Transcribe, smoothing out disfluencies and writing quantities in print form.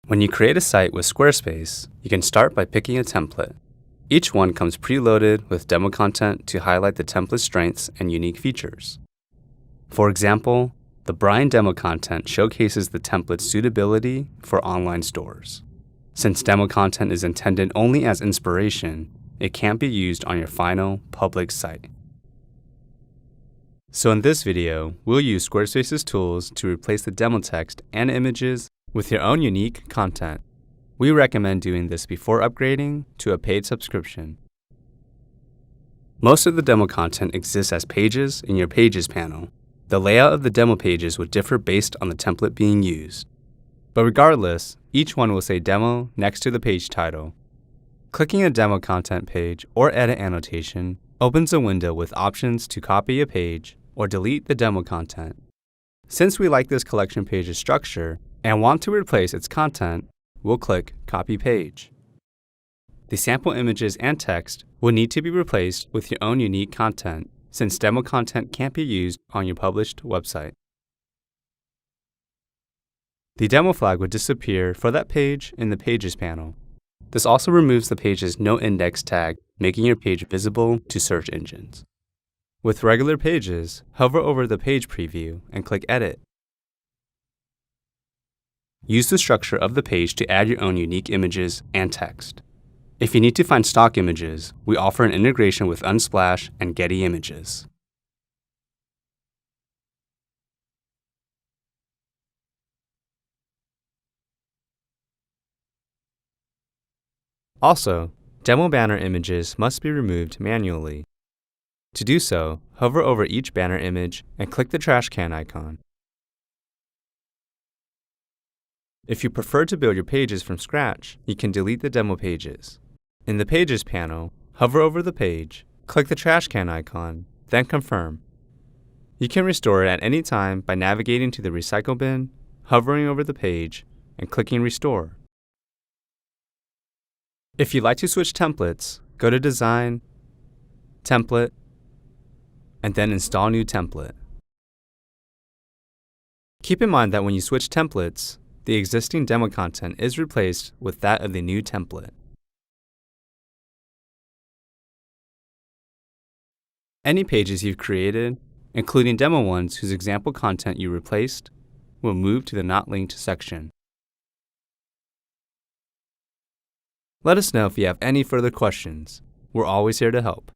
When you create a site with Squarespace, you can start by picking a template. Each one comes preloaded with demo content to highlight the template's strengths and unique features. For example, the Brian demo content showcases the template's suitability for online stores. Since demo content is intended only as inspiration, it can't be used on your final public site. So in this video, we'll use Squarespace's tools to replace the demo text and images with your own unique content. We recommend doing this before upgrading to a paid subscription. Most of the demo content exists as pages in your Pages panel. The layout of the demo pages would differ based on the template being used. But regardless, each one will say Demo next to the page title. Clicking a demo content page or edit annotation opens a window with options to copy a page or delete the demo content. Since we like this collection page's structure and want to replace its content, we'll click Copy Page. The sample images and text will need to be replaced with your own unique content, since demo content can't be used on your published website. The demo flag would disappear for that page in the Pages panel. This also removes the page's no index tag, making your page visible to search engines. With regular pages, hover over the page preview and click Edit. Use the structure of the page to add your own unique images and text. If you need to find stock images, we offer an integration with Unsplash and Getty Images. Also, demo banner images must be removed manually. To do so, hover over each banner image and click the trash can icon. If you prefer to build your pages from scratch, you can delete the demo pages. In the Pages panel, hover over the page, click the trash can icon, then confirm. You can restore it at any time by navigating to the recycle bin, hovering over the page, and clicking Restore. If you'd like to switch templates, go to Design, Template, and then Install New Template. Keep in mind that when you switch templates, the existing demo content is replaced with that of the new template. Any pages you've created, including demo ones whose example content you replaced, will move to the Not Linked section. Let us know if you have any further questions. We're always here to help.